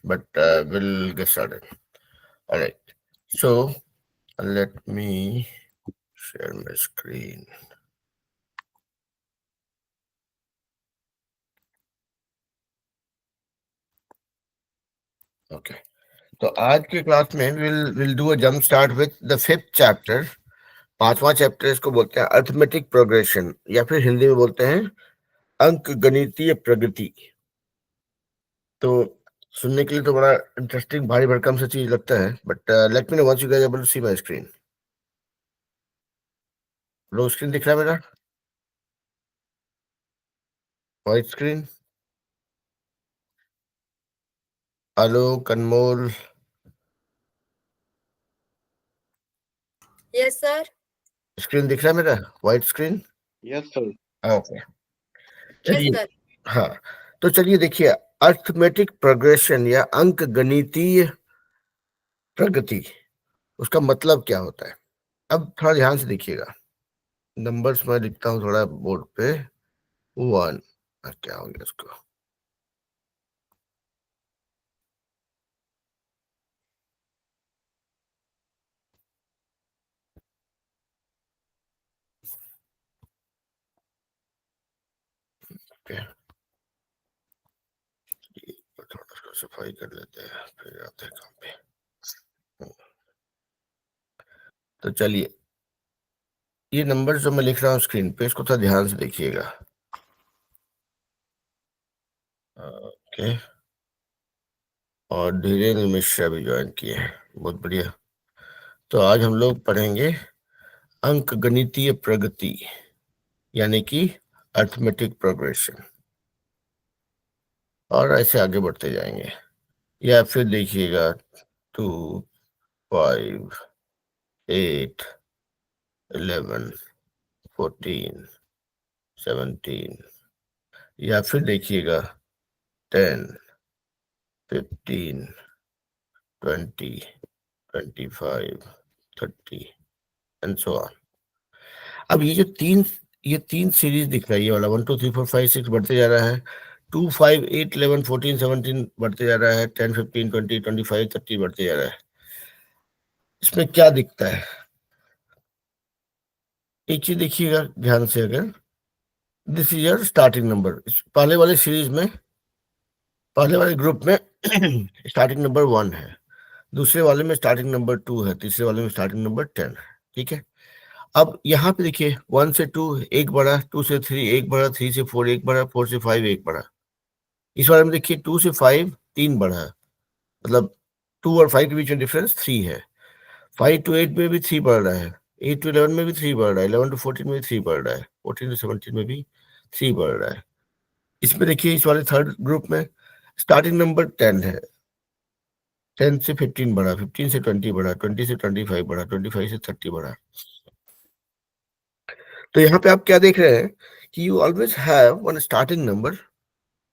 but we'll get started. All right. So let me share my screen. Okay. तो आज के class में will do a jump start with the fifth chapter. पांचवा chapter इसको बोलते हैं अर्थमेटिक प्रोग्रेशन, या फिर हिंदी में बोलते हैं अंक गणितीय प्रगति. तो सुनने के लिए तो बड़ा इंटरेस्टिंग भारी भरकम सा चीज लगता है, but let me know once you guys able to see my screen. लो, स्क्रीन दिख रहा है मेरा? White screen. Hello Kanmol. Yes sir. Screen दिख रहा है मेरा? White screen. Yes sir. Okay. Yes चलिए. सर. हाँ. तो चलिए देखिए, अर्थमेटिक प्रोग्रेशन या अंक गणितीय प्रगति, उसका मतलब क्या होता है. अब थोड़ा ध्यान से देखिएगा. नंबर्स मैं लिखता हूँ थोड़ा बोर्ड पे. 1. क्या हो गया उसको? Okay. थोड़ा उसको सफाई कर लेते हैं, फिर आते हैं काम पे. तो चलिए, ये नंबर जो मैं लिख रहा हूँ स्क्रीन पे, इसको थोड़ा ध्यान से देखिएगा. ओके. और धीरेन्द्र मिश्रा भी ज्वाइन किए हैं, बहुत बढ़िया. तो आज हम लोग पढ़ेंगे अंक गणितीय प्रगति, यानी कि अर्थमेटिक प्रोग्रेशन, और ऐसे आगे बढ़ते जाएंगे. या फिर देखिएगा 2, 5, 8, 11, 14, 17, या फिर देखिएगा 10, 15, 20, 25, 30 एंड सो ऑन. अब ये तीन सीरीज दिख रहा है, ये वाला 1 2 3 4 5 6 बढ़ते जा रहा है. 2 5 8 11 14 17 बढ़ते जा रहा है. 10 15 20 25 30 बढ़ते जा रहा है. इसमें क्या दिखता है? एक चीज देखिएगा ध्यान से. अगर this is your starting number, पहले वाले सीरीज में, पहले वाले ग्रुप में स्टार्टिंग नंबर 1 है, दूसरे वाले में स्टार्टिंग नंबर 2 है, तीसरे वाले में स्टार्टिंग नंबर 10 है. ठीक है. अब यहाँ पे देखिए 1 से 2 एक बढ़ा, 2 से 3 एक बढ़ा, 3 से 4 एक बढ़ा, 4 से 5 एक बढ़ा. इस वाले में देखिए 2 से 5 3 बढ़ा, मतलब 2 और 5 के बीच में डिफरेंस 3 है. 5 to 8 में भी 3 बढ़ रहा है, 8 to 11 में भी 3 बढ़ रहा है, 11 to 14 में भी 3 बढ़ रहा है, 14 to 17 में भी 3 बढ़ रहा है. इसमें देखिए इस वाले थर्ड ग्रुप में स्टार्टिंग नंबर 10 है, 10 से 15 बढ़ा, 15 से 20 बढ़ा, 20 से 25 बढ़ा, 25 से 30 बढ़ा. तो यहाँ पे आप क्या देख रहे हैं कि you always have one starting number.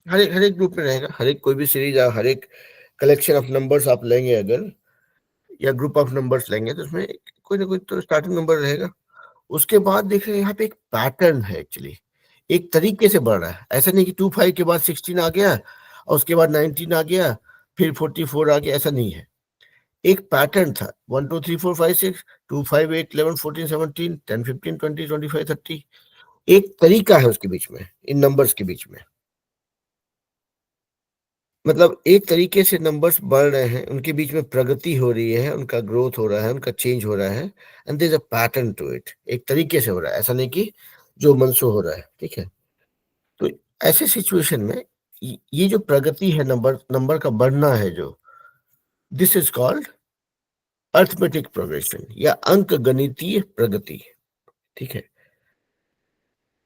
हर एक ग्रुप में रहेगा, हर एक कोई भी सीरीज या हर एक कलेक्शन ऑफ नंबर्स आप लेंगे अगर, या ग्रुप ऑफ नंबर्स लेंगे, तो उसमें कोई ना कोई तो स्टार्टिंग नंबर रहेगा. उसके बाद देख रहे हैं यहाँ पे एक पैटर्न है. एक्चुअली एक तरीके से बढ़ रहा है. ऐसा नहीं कि 2 5 के बाद 16 आ गया और उसके बाद 19 आ गया, फिर 44 आ गया. ऐसा नहीं है. एक पैटर्न था. 1 2 3 4 5 6, 2 5 8 11 14 17 10 15 20 25 30. एक तरीका है उसके बीच में, इन नंबर्स के बीच में. मतलब एक तरीके से नंबर्स बढ़ रहे हैं, उनके बीच में प्रगति हो रही है, उनका ग्रोथ हो रहा है, उनका चेंज हो रहा है. And there is a pattern to it. एक तरीके से हो रहा है, ऐसा नहीं कि जो मन से हो रहा है. ठीक है. तो ऐसे सिचुएशन में ये जो प्रगति है, नंबर नंबर का बढ़ना है जो, this is called arithmetic progression या अंक गणितीय प्रगति. ठीक है.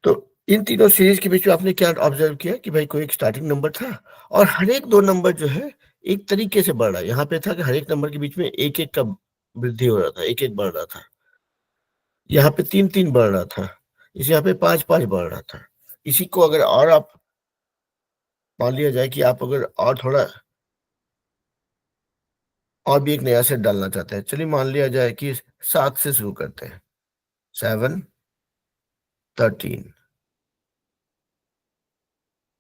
तो इन तीनों सीरीज के बीच में आपने क्या ऑब्जर्व किया कि भाई कोई एक स्टार्टिंग नंबर था, और हर एक दो नंबर जो है एक तरीके से बढ़ रहा है. यहाँ पे था कि हर एक नंबर के बीच में एक एक का वृद्धि हो रहा था, एक एक बढ़ रहा था. यहाँ पे 3 3 बढ़ रहा था, इस यहाँ पे 5 5 बढ़ रहा था. इसी को अगर और आप मान लिया जाए कि आप अगर और थोड़ा और भी एक नया सेट डालना चाहते हैं, चलिए मान लिया जाए कि 7 से शुरू करते हैं. 7, 13,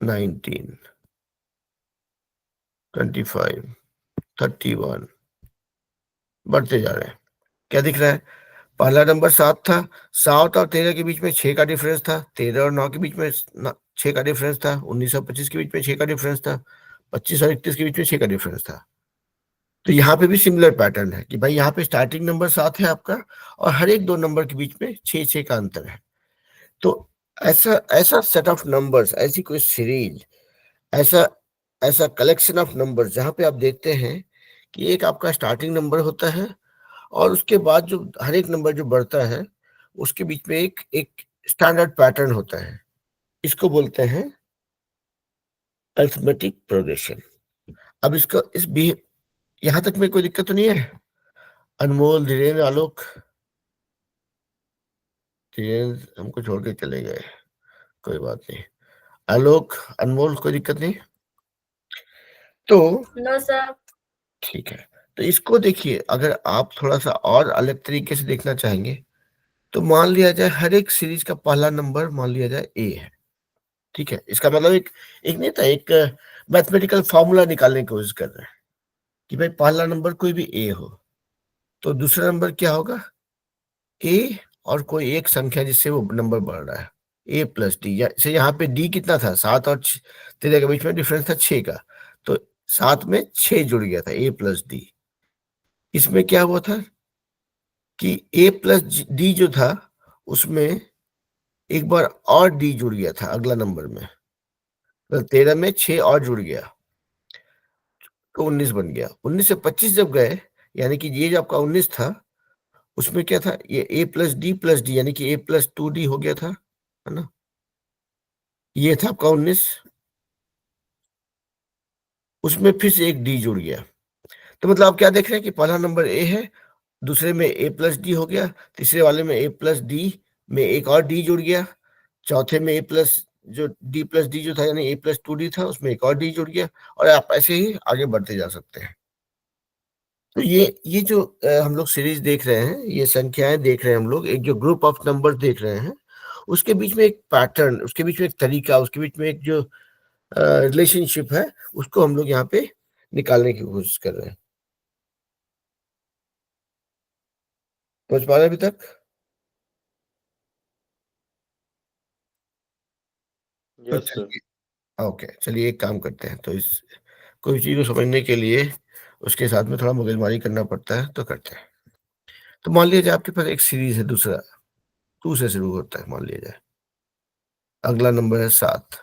19, 25, 31, बढ़ते जा रहे हैं। क्या दिख रहा है? पहला नंबर 7 था, 7 और 13 के बीच में 6 का डिफरेंस था, 13 और 9 के बीच में 6 का डिफरेंस था, 19 और 25 के बीच में 6 का डिफरेंस था, 25 और 31 के बीच में 6 का डिफरेंस था। तो यहाँ पे भी सिमिलर पैटर्न है कि भाई यहाँ पे स्टार्टिंग नंबर 7 है आपका और हर एक दो नंबर के बीच में 6-6 का अंतर है। तो ऐसा ऐसा सेट ऑफ नंबर्स, ऐसी कोई सीरीज, ऐसा ऐसा कलेक्शन ऑफ नंबर्स जहाँ पे आप देखते हैं कि एक आपका स्टार्टिंग नंबर होता है और उसके बाद जो हर एक नंबर जो बढ़ता है उसके बीच में एक एक स्टैंडर्ड पैटर्न होता है। इसको बोलते हैं अरिथमेटिक प्रोग्रेशन। अब इसका इस भी यहाँ तक में कोई दिक्कत तो नहीं है? अनमोल, धीरेन्द्र, आलोक, धीरेन्द्र हमको छोड़ के चले गए, कोई बात नहीं। आलोक, अनमोल, कोई दिक्कत नहीं? तो नो सर। ठीक है। तो इसको देखिए, अगर आप थोड़ा सा और अलग तरीके से देखना चाहेंगे तो मान लिया जाए हर एक सीरीज का पहला नंबर मान लिया जाए ए है। ठीक है, इसका मतलब एक एक नहीं था, एक मैथमेटिकल फॉर्मूला निकालने की कोशिश कर रहे हैं कि भाई पहला नंबर कोई भी ए हो तो दूसरा नंबर क्या होगा? ए और कोई एक संख्या जिससे वो नंबर बढ़ रहा है, ए प्लस डी। जैसे यहाँ पे डी कितना था? 7 और 13 के बीच में डिफरेंस था 6 का, तो 7 में 6 जुड़ गया था, ए प्लस डी। इसमें क्या हुआ था कि ए प्लस डी जो था उसमें एक बार और डी जुड़ गया था अगला नंबर में, तो 13 में 6 और जुड़ गया तो 19 बन गया। 19 से 25 जब गए, यानी कि ये जो आपका 19 था उसमें क्या था? ये ए प्लस डी यानी कि ए प्लस 2 डी हो गया था, है ना? ये था आपका 19, उसमें फिर से एक डी जुड़ गया। तो मतलब आप क्या देख रहे हैं कि पहला नंबर ए है, दूसरे में ए प्लस डी हो गया, तीसरे वाले में ए प्लस डी में एक और डी जुड़ गया, चौथे में ए प्लस जो डी प्लस डी जो था यानी ए प्लस 2 डी था उसमें एक और डी जुड़ गया, और आप ऐसे ही आगे बढ़ते जा सकते हैं। तो ये जो हम लोग सीरीज देख रहे हैं, ये संख्याएं देख रहे हैं हम लोग, एक जो ग्रुप ऑफ नंबर देख रहे हैं, उसके बीच में एक पैटर्न, उसके बीच में एक तरीका, उसके बीच में एक जो रिलेशनशिप है उसको हम लोग यहाँ पे निकालने की कोशिश कर रहे हैं। समझ पा रहे हैं अभी तक? तो यस सर। चलिए, ओके, चलिए एक काम करते हैं। तो इस कोई चीज को समझने के लिए उसके साथ में थोड़ा मगजमारी करना पड़ता है, तो करते हैं। तो मान लीजिए आपके पास एक सीरीज है, दूसरा 2 से शुरू होता है मान लिया जाए, अगला नंबर है 7,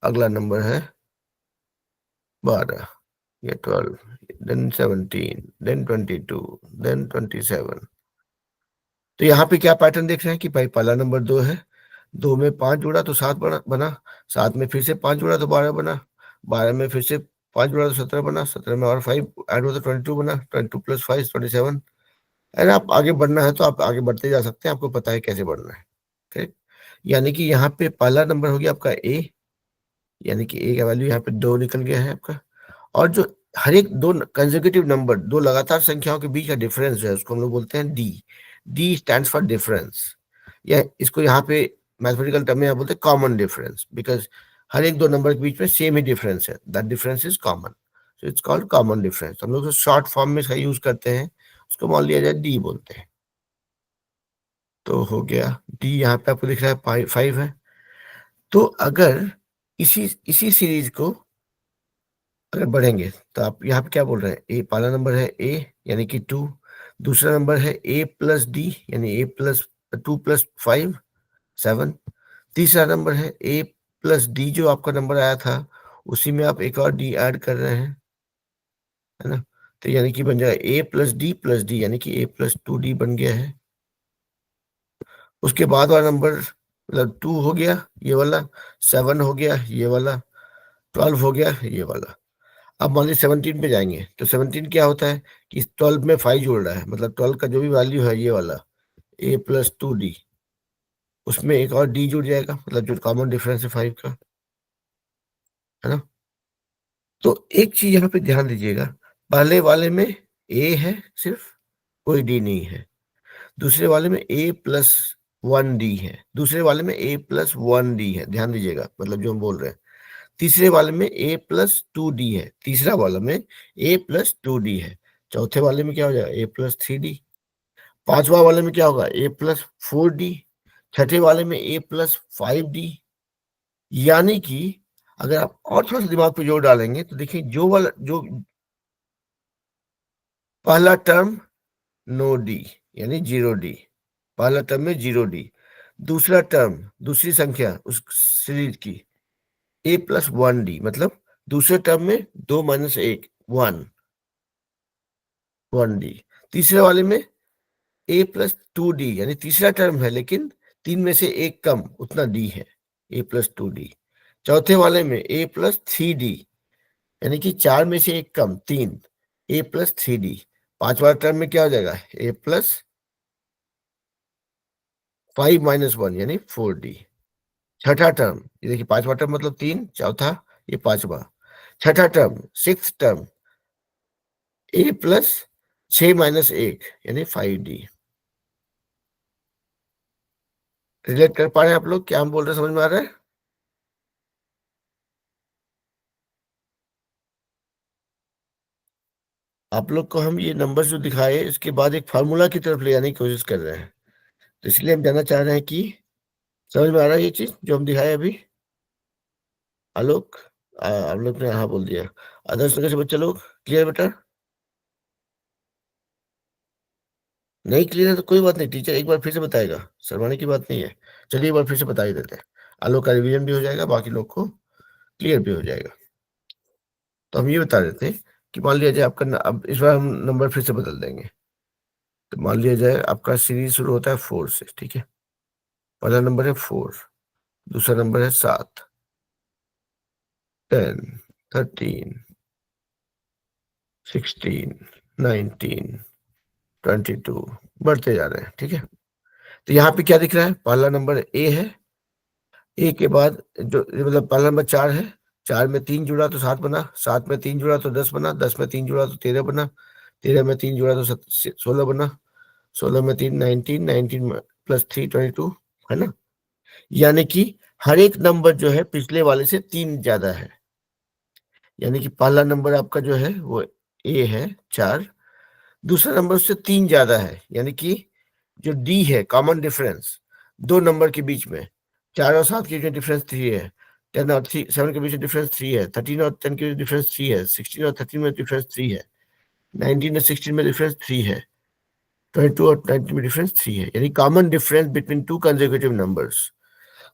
अगला नंबर है 12, ये 12, देन 17, देन 22, देन 27। तो यहाँ पे क्या पैटर्न देख रहे हैं कि भाई पहला नंबर 2 है, 2 में 5 जुड़ा तो 7 बना, 7 में फिर से 5 जुड़ा तो 12 बना, 12 में फिर से 5 जुड़ा तो 17 बना, 17 में और 5 ऐड हुआ तो 22 बना, 22 प्लस 5 27। अगर आप आगे बढ़ना है तो आप आगे बढ़ते जा सकते हैं, आपको पता है कैसे बढ़ना है। ठीक, यानी कि यहाँ पे पहला नंबर हो गया आपका ए, यानी कि ए का वैल्यू यहाँ पे 2 निकल गया है आपका। और जो हर एक दो कंसेक्यूटिव नंबर, दो लगातार संख्याओं के बीच का डिफरेंस जो है उसको हम लोग बोलते हैं D. D stands for difference, या इसको यहाँ पे मैथमेटिकल टर्म में यहाँ बोलते हैं कॉमन डिफरेंस, बिकॉज हर एक दो नंबर के बीच में सेम ही डिफरेंस है, that difference is common, so it's called common difference. हम लोग शॉर्ट फॉर्म में इसका यूज करते हैं, उसको मान लिया जाए डी बोलते हैं। तो हो गया डी, यहाँ पे आपको दिख रहा है 5 है। तो अगर इसी इसी सीरीज को अगर बढ़ेंगे तो आप यहाँ पे क्या बोल रहे हैं? ए पहला नंबर है ए यानी कि 2, दूसरा नंबर है ए प्लस डी यानी ए प्लस 2 प्लस 5 7, तीसरा नंबर है ए प्लस डी जो आपका नंबर आया था उसी में आप एक और डी ऐड कर रहे हैं, है ना? तो यानी कि बन जाएगा ए प्लस डी यानी कि ए प्लस 2 डी बन गया है। उसके बाद वाला नंबर मतलब 2 हो गया ये वाला, 7 हो गया ये वाला, 12 हो गया ये वाला। अब मान लीजिए 17 पे जाएंगे तो 17 क्या होता है कि 12 में 5 जुड़ रहा है, मतलब 12 का जो भी वैल्यू है ये वाला ए प्लस 2 डी, उसमें एक और डी जुड़ जाएगा, मतलब जो कॉमन डिफरेंस है 5 का, है ना? तो एक चीज यहाँ पे ध्यान दीजिएगा, पहले वाले में ए है सिर्फ, कोई डी नहीं है। दूसरे वाले में ए प्लस 1 डी है, दूसरे वाले में ए प्लस 1 डी है, ध्यान दीजिएगा मतलब जो हम बोल रहे हैं। तीसरे वाले में a प्लस टू डी है, तीसरा वाला में a प्लस टू डी है, चौथे वाले में क्या हो जाएगा a प्लस थ्री डी, पांचवा वाले में क्या होगा a प्लस फोर डी, छठे वाले में a प्लस फाइव डी। यानी कि अगर आप और थोड़ा सा दिमाग पे जोर डालेंगे तो देखिए जो पहला टर्म नो डी यानी जीरो डी, पहला टर्म में जीरो डी, दूसरा टर्म दूसरी संख्या उस सीरीज की a प्लस वन डी, मतलब दूसरे टर्म में दो माइनस एक वन, वन डी, तीसरे वाले में a प्लस टू डी यानी तीसरा टर्म है लेकिन तीन में से एक कम उतना डी है, a प्लस टू डी, चौथे वाले में a प्लस थ्री डी यानी कि चार में से एक कम तीन, a प्लस थ्री डी, पांचवा टर्म में क्या हो जाएगा a plus five minus one यानी फोर डी, छठा टर्म ये देखिए पांचवा टर्म मतलब तीन, चौथा ये पांचवा, छठा term six term a plus छ माइनस एक यानी फाइव डी। रिलेट कर पा रहे हैं आप लोग, क्या हम बोल रहे हैं समझ में आ रहा है? आप लोग को हम ये नंबर जो दिखाए इसके बाद एक फार्मूला की तरफ ले जाने की कोशिश कर रहे हैं, तो इसलिए हम जानना चाह रहे हैं कि समझ में आ रहा है ये चीज जो हम दिखाए अभी? आलोक, आप लोग ने हाँ बोल दिया, आदर्श नगर से बच्चे लोग क्लियर बेटा? नहीं क्लियर है तो कोई बात नहीं, टीचर एक बार फिर से बताएगा, शर्माने की बात नहीं है। चलिए एक बार फिर से बता ही देते हैं, आलोक का रिवीजन भी हो जाएगा, बाकी लोग को क्लियर भी हो जाएगा। तो हम ये बता देते हैं कि मान लिया जाए आपका अब इस बार हम नंबर फिर से बदल देंगे। तो मान लिया जाए आपका सीरीज शुरू होता है फोर से, ठीक है? पहला नंबर है फोर, दूसरा नंबर है सात, टेन, थर्टीन, सिक्सटीन, नाइनटीन, 22, बढ़ते जा रहे हैं, ठीक है? तो यहाँ पे क्या दिख रहा है? पहला नंबर ए है, ए के बाद जो मतलब पहला नंबर चार है, चार में तीन जुड़ा तो सात बना, सात में तीन जुड़ा तो दस बना, दस में तीन जुड़ा तो तेरह बना, तेरह में तीन जुड़ा तो सोलह बना, सोलह में तीन नाइनटीन, नाइनटीन प्लस थ्री 22, है ना? यानी कि हर एक नंबर जो है पिछले वाले से तीन ज्यादा है, यानी कि पहला नंबर आपका जो है वो ए है चार, दूसरा नंबर उससे तीन ज्यादा है, यानी कि जो डी है कॉमन डिफरेंस दो नंबर के बीच में, चार और सात के बीच में डिफरेंस थ्री है, टेन और थ्री सेवन के बीच में डिफरेंस थ्री है, थर्टीन और टेन के बीच डिफरेंस थ्री है, सिक्सटीन और थर्टीन में डिफरेंस थ्री है, नाइनटीन और सिक्सटीन में डिफरेंस थ्री है, 22 और 19 में डिफरेंस थ्री है, यानी common difference between two consecutive numbers,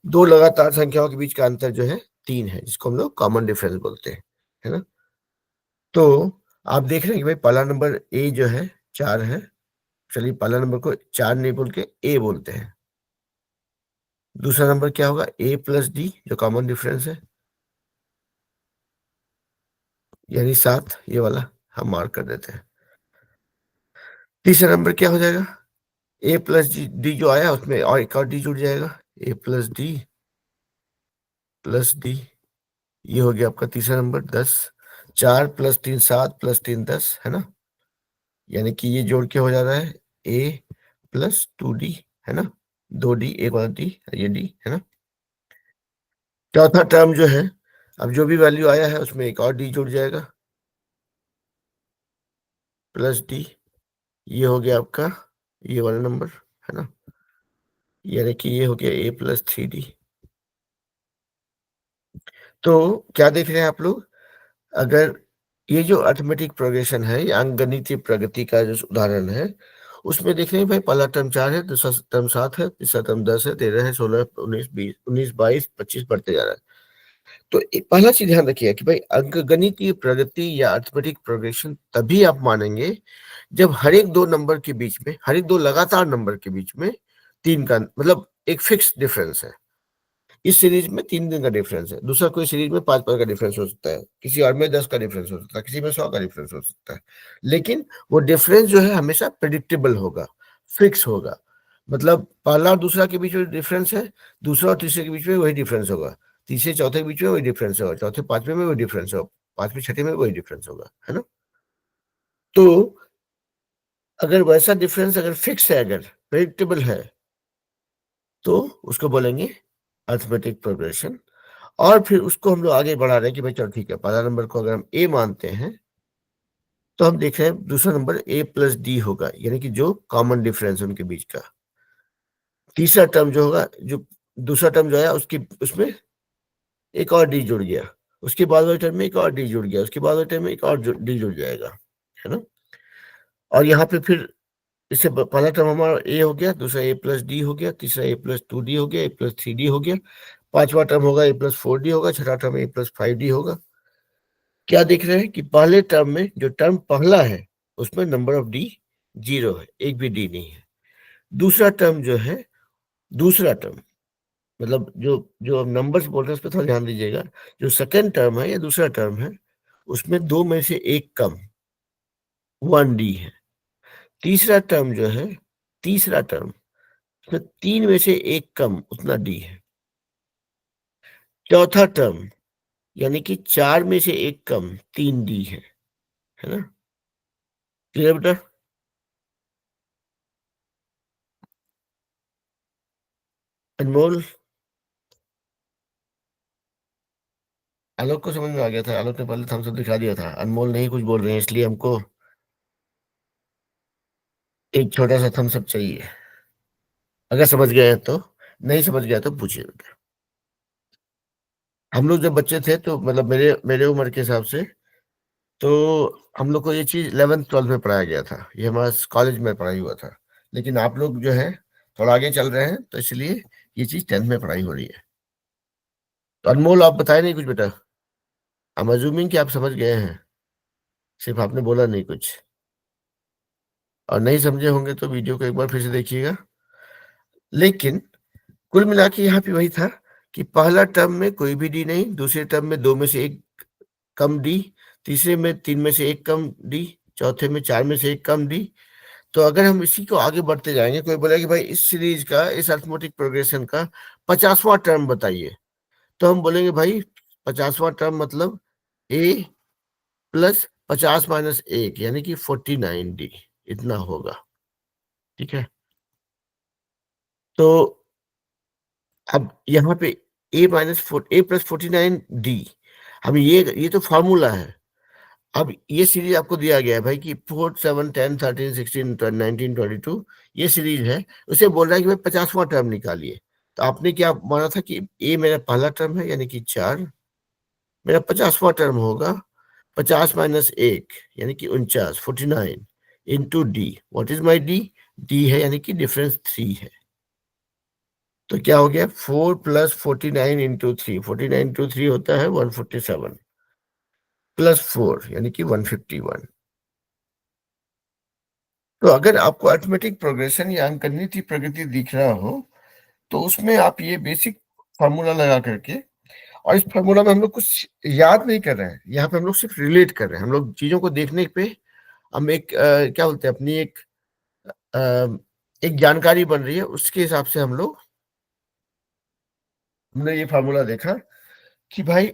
दो लगातार संख्याओं के बीच का अंतर जो है तीन है, जिसको हम लोग कॉमन डिफरेंस बोलते हैं, है ना? तो आप देख रहे हैं कि भाई पहला नंबर ए जो है चार है, चलिए पहला नंबर को चार नहीं बोल के ए बोलते हैं, दूसरा नंबर क्या होगा ए प्लस डी जो कॉमन डिफरेंस है यानी सात, ये वाला हम मार्क कर देते हैं। तीसरा नंबर क्या हो जाएगा? ए प्लस डी जो आया उसमें और एक और डी जुड़ जाएगा, ए प्लस डी प्लस डी, ये हो गया आपका तीसरा नंबर 10, चार प्लस तीन सात प्लस तीन 10, है ना? यानी कि ये जोड़ के हो जा रहा है ए प्लस टू डी, है ना? दो डी एक वाला डी, ये डी, है ना? चौथा टर्म जो है अब जो भी वैल्यू आया है उसमें एक और डी जुड़ जाएगा प्लस डी, ये हो गया आपका ये वाला नंबर, है ना? यानी कि ये हो गया ए प्लस थ्री डी। तो क्या देख रहे हैं आप लोग? अगर ये जो अर्थमेटिक प्रोग्रेशन है, ये अंकगणितीय प्रगति का जो उदाहरण है, उसमें देख रहे हैं भाई पहला टर्म चार है, दूसरा टर्म सात है, तीसरा टर्म 10 है, 13 है, 16, 19, 20, 19, 22, 25 बढ़ते जा रहा है। तो एक पहला चीज ध्यान रखिए कि भाई अंकगणितीय प्रगति या अर्थमेटिक प्रोग्रेशन तभी आप मानेंगे जब हर एक दो नंबर के बीच में, हर एक दो लगातार नंबर के बीच में तीन का मतलब एक फिक्स डिफरेंस है। इस सीरीज में तीन दिन का डिफरेंस है, दूसरा कोई सीरीज में पांच पांच का डिफरेंस हो सकता है, किसी और में 10 का डिफरेंस हो सकता है, किसी में 100 का डिफरेंस हो सकता है, लेकिन वो डिफरेंस जो है हमेशा प्रिडिक्टेबल होगा, फिक्स होगा। मतलब पहला और दूसरा के बीच में डिफरेंस है, दूसरा और तीसरे के बीच में वही डिफरेंस होगा, तीसरे चौथे के बीच में वही डिफरेंस होगा, चौथे पांचवें में वही डिफरेंस होगा, पांचवें छठे में वही डिफरेंस होगा, है ना? तो अगर वैसा डिफरेंस अगर फिक्स है, अगर प्रेडिक्टेबल है, तो उसको बोलेंगे अर्थमेटिक प्रोग्रेशन। और फिर उसको हम लोग आगे बढ़ा रहे हैं कि भाई चलो ठीक है, पहला नंबर को अगर हम ए मानते हैं, तो हम देख रहे हैं दूसरा नंबर ए प्लस डी होगा, यानी कि जो कॉमन डिफरेंस है उनके बीच का। तीसरा टर्म जो होगा, जो दूसरा टर्म जो है उसकी उसमें एक और डी जुड़ गया, उसके बाद वाले टर्म में एक और डी जुड़ गया, उसके बाद वाले टर्म में एक और डी जुड़ जाएगा, है ना। और यहाँ पे फिर इससे पहला टर्म हमारा ए हो गया, दूसरा ए प्लस डी हो गया, तीसरा ए प्लस टू डी हो गया, ए प्लस थ्री डी हो गया, पांचवा टर्म होगा ए प्लस फोर डी होगा, छठा टर्म ए प्लस फाइव डी होगा। क्या देख रहे हैं कि पहले टर्म में जो टर्म पहला है उसमें नंबर ऑफ डी 0 है, एक भी डी नहीं है। दूसरा टर्म जो है, दूसरा टर्म मतलब जो जो नंबर्स बोल रहे हैं उस पर थोड़ा ध्यान दीजिएगा। जो सेकंड टर्म है या दूसरा टर्म है, उसमें दो में से एक कम 1 डी है। तीसरा टर्म जो है, तीसरा टर्म, उसमें तीन में से एक कम उतना डी है। चौथा टर्म यानी कि चार में से एक कम 3 डी है ना। क्लियर बेटा? अनमोल, आलोक को समझ में आ गया था, आलोक ने पहले थम्स अप दिखा दिया था। अनमोल नहीं कुछ बोल रहे हैं, इसलिए हमको एक छोटा सा थम्स अप चाहिए। अगर समझ गए हैं तो, नहीं समझ गया तो पूछिए बेटा। हम लोग जब बच्चे थे तो मतलब मेरे मेरे उम्र के हिसाब से, तो हम लोग को ये चीज 11th 12th में पढ़ाया गया था, ये हमारा कॉलेज में पढ़ाई हुआ था। लेकिन आप लोग जो है थोड़ा आगे चल रहे हैं, तो इसलिए ये चीज 10th में पढ़ाई हो रही है। तो अनमोल आप बताए नहीं कुछ बेटा, हम अज्यूमिंग कि आप समझ गए हैं, सिर्फ आपने बोला नहीं कुछ। और नहीं समझे होंगे तो वीडियो को एक बार फिर से देखिएगा। लेकिन कुल मिला के यहाँ पे वही था कि पहला टर्म में कोई भी डी नहीं, दूसरे टर्म में दो में से एक कम डी, तीसरे में तीन में से एक कम डी, चौथे में चार में से एक कम डी। तो अगर हम इसी को आगे बढ़ते जाएंगे, कोई बोला कि भाई इस सीरीज का, इस अरिथमेटिक प्रोग्रेशन का 50वां टर्म बताइए, तो हम बोलेंगे भाई 50वां टर्म मतलब ए प्लस 50 - 1 यानी कि 49 डी, इतना होगा। ठीक है, तो अब यहाँ पे ए प्लस 49 डी, अब ये तो फॉर्मूला है। अब ये सीरीज आपको दिया गया है भाई कि 4 7 10 13 16 19 22, ये सीरीज है। उसे बोल रहा है कि भाई 50वां टर्म निकालिए। तो आपने क्या माना था कि ए मेरा पहला टर्म है यानी कि 4, मेरा 50वां टर्म होगा 50 - 1 यानी कि 49 into D. What is my D? D है यानी कि डिफरेंस 3 है। तो क्या हो गया? 4 प्लस 49 इंटू 3, 49 इंटू 3 होता है 147, प्लस 4 यानी कि 151। तो अगर आपको अरिथमेटिक प्रोग्रेशन या अंकगणितीय प्रगति दिख रहा हो, तो उसमें आप ये बेसिक फार्मूला लगा करके, और इस फार्मूला में हम लोग कुछ याद नहीं कर रहे हैं, यहाँ पे हम लोग सिर्फ रिलेट कर रहे हैं। हम लोग चीजों को देखने पे हम एक क्या बोलते हैं, अपनी एक जानकारी बन रही है, उसके हिसाब से हम लोग, हमने ये फार्मूला देखा कि भाई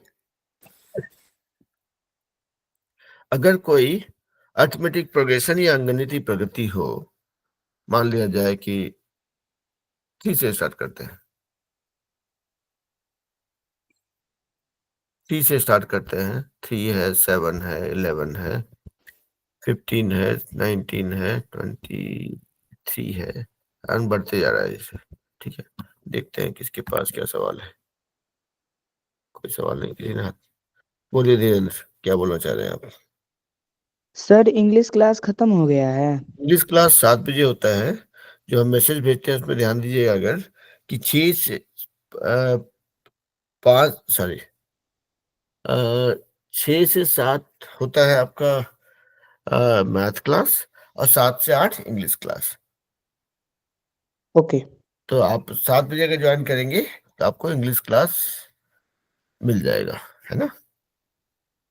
अगर कोई अरिथमेटिक प्रोग्रेशन या अंकगणितीय प्रगति हो, मान लिया जाए कि 3 से स्टार्ट करते हैं, 3 से स्टार्ट करते हैं। 3 है, 7 है, 11 है, 15 है, 19 है, 23 है, और बढ़ते जा रहा है इसे। ठीक है, देखते हैं किसके पास क्या सवाल है। कोई सवाल नहीं किसी ने हाथ, बोलिए धीरेन्द्र, क्या बोलना चाह रहे हैं आप? सर इंग्लिश क्लास खत्म हो गया है। इंग्लिश क्लास 7 बजे होता है। जो हम मैसेज भेजते हैं उसमें ध्यान दीजिएगा, अगर कि 5 सॉरी 6 से 7 होता है आपका मैथ क्लास, और 7 से 8 इंग्लिश क्लास। ओके। तो आप 7 बजे अगर ज्वाइन करेंगे तो आपको इंग्लिश क्लास मिल जाएगा, है ना।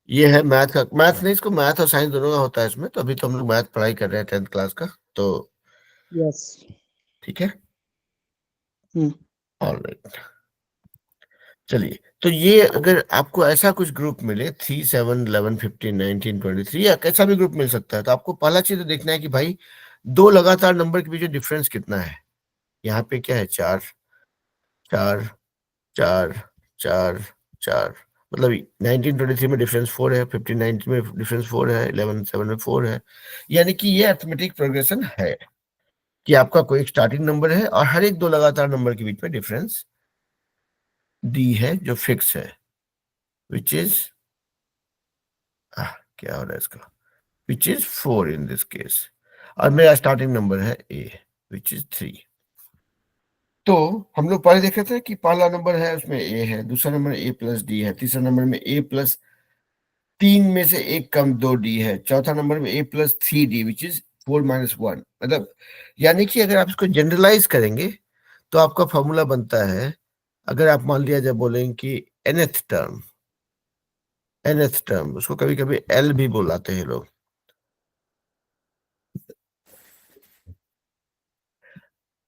ये है मैथ का, मैथ नहीं, इसको मैथ और साइंस दोनों का होता है इसमें। तो अभी तो हम लोग मैथ पढ़ाई कर रहे हैं 10th क्लास का, तो यस। ठीक है। हम्म। ऑलराइट, चलिए। तो ये अगर आपको ऐसा कुछ ग्रुप मिले 3 7 11 15 19 23, या कैसा भी ग्रुप मिल सकता है, तो आपको पहला चीज तो देखना है कि भाई दो लगातार नंबर के बीच डिफरेंस कितना है। यहाँ पे क्या है? 4 4 4 4 4, मतलब 1923 में डिफरेंस 4 है, 1590 में डिफरेंस 4 है, 1107 में 4 है। यानी कि ये अरिथमेटिक प्रोग्रेशन है कि आपका कोई एक स्टार्टिंग नंबर है और हर एक दो लगातार नंबर के बीच में डिफरेंस डी है जो फिक्स है, विच इज क्या हो रहा है इसका, which is 4 in this case, और मेरा स्टार्टिंग नंबर है ए विच इज 3। तो हम लोग पहले देख रहे थे कि पहला नंबर है उसमें ए है, दूसरा नंबर ए प्लस डी है, तीसरा नंबर में ए प्लस 3 में से एक कम 2 डी है, चौथा नंबर में ए प्लस 3 डी विच इज 4 - 1, मतलब यानी कि अगर आप इसको जनरलाइज करेंगे तो आपका फॉर्मूला बनता है, अगर आप मान लिया जाए बोलेंगे कि nth टर्म उसको कभी कभी एल भी बुलाते हैं लोग।